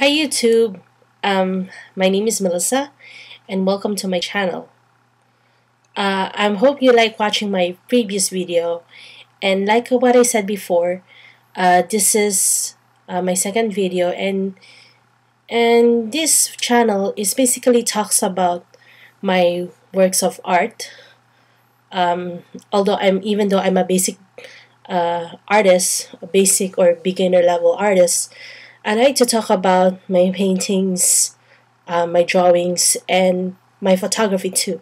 Hi YouTube, my name is Melissa and welcome to my channel. I hope you like watching my previous video, and like what I said before, this is my second video, and this channel is basically talks about my works of art. Although even though I'm a basic artist, a basic or beginner level artist, I like to talk about my paintings, my drawings, and my photography too.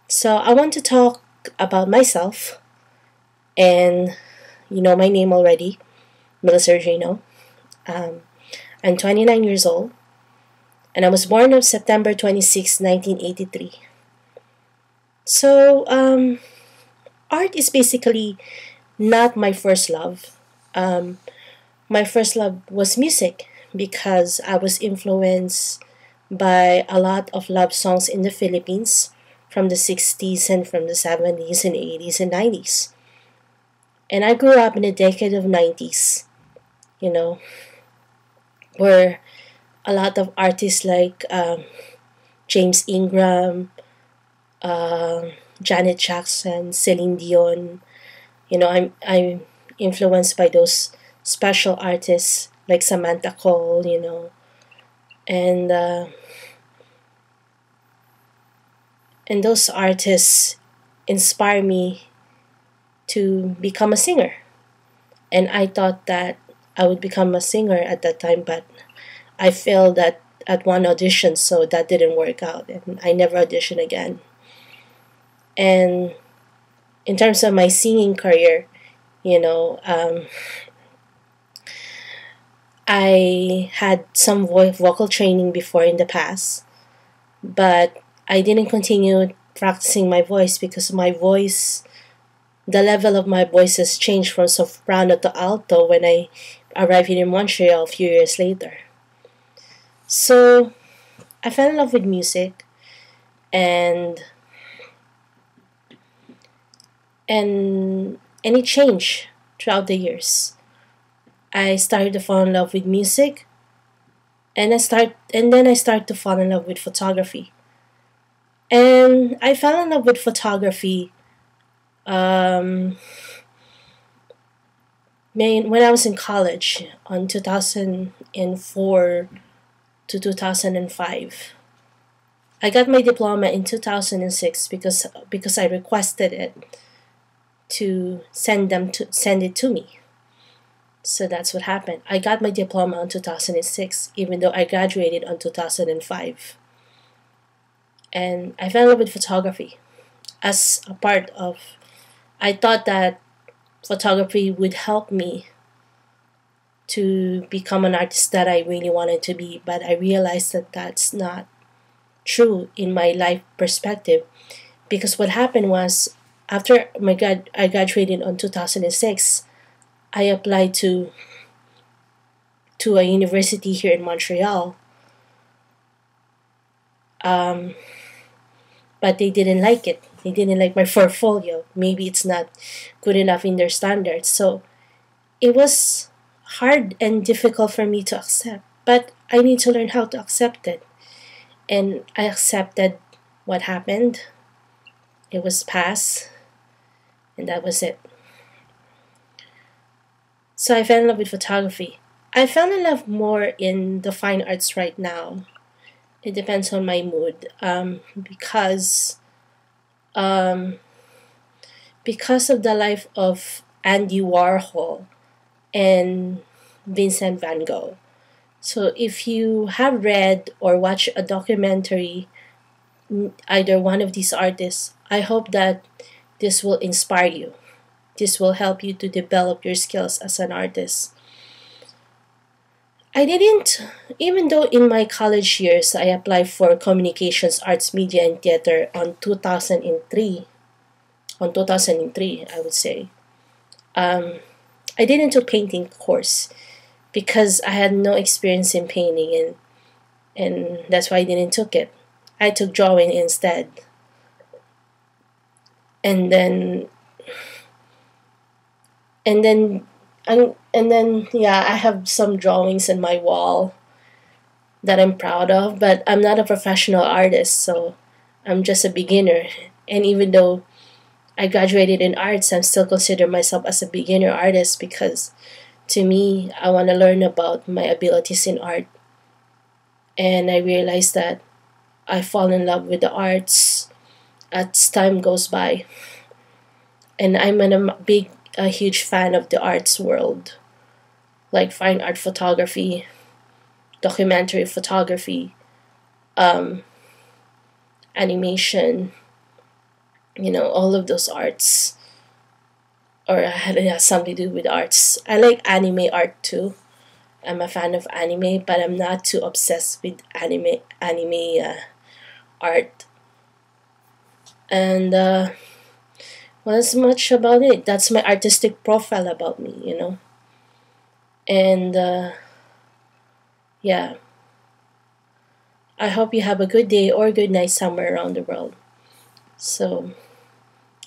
So I want to talk about myself, and you know my name already, Melissa Redrino. Um, I'm 29 years old, and I was born on September 26, 1983. So art is basically not my first love. Um, my first love was music because I was influenced by a lot of love songs in the Philippines from the 60s and from the 70s and 80s and 90s. And I grew up in the decade of 90s, you know, where a lot of artists like James Ingram, Janet Jackson, Celine Dion, I'm influenced by those special artists like Samantha Cole, and and those artists inspire me to become a singer. And I thought that I would become a singer at that time, but I failed at one audition, so that didn't work out, and I never auditioned again. And in terms of my singing career, you know, I had some vocal training before in the past, but I didn't continue practicing my voice because the level of my voice has changed from soprano to alto when I arrived here in Montreal a few years later. So I fell in love with music, and and it changed throughout the years. I started to fall in love with music, and then I started to fall in love with photography. And I fell in love with photography um, when I was in college on 2004 to 2005. I got my diploma in 2006 because I requested it to send it to me. So that's what happened. I got my diploma in 2006 even though I graduated on 2005. And I fell in love with photography as a part of I thought that photography would help me to become an artist that I really wanted to be, but I realized that that's not true in my life perspective, because what happened was after I graduated on 2006, I applied to a university here in Montreal, um, but they didn't like it. They didn't like my portfolio. Maybe it's not good enough in their standards. So it was hard and difficult for me to accept, but I need to learn how to accept it. And I accepted what happened. It was past, and that was it. So I fell in love with photography. I fell in love more in the fine arts right now. It depends on my mood, um, because of the life of Andy Warhol and Vincent van Gogh. So if you have read or watched a documentary, either one of these artists, I hope that this will inspire you. This will help you to develop your skills as an artist. I didn't, even though in my college years I applied for communications, arts, media, and theater on 2003. On 2003, I would say. I didn't do painting course because I had no experience in painting, and that's why I didn't took it. I took drawing instead. And then and then yeah, I have some drawings in my wall, that I'm proud of, but I'm not a professional artist, so I'm just a beginner. And even though I graduated in arts, I'm still consider myself as a beginner artist because to me, I want to learn about my abilities in art. And I realized that I fall in love with the arts as time goes by. And I'm a huge fan of the arts world, like fine art photography, documentary photography, um, animation, all of those arts, or it has something to do with arts. I like anime art too. I'm a fan of anime, but I'm not too obsessed with anime art. And well, that's much about it. That's my artistic profile about me. And yeah, I hope you have a good day or good night somewhere around the world. So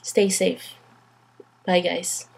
stay safe. Bye, guys.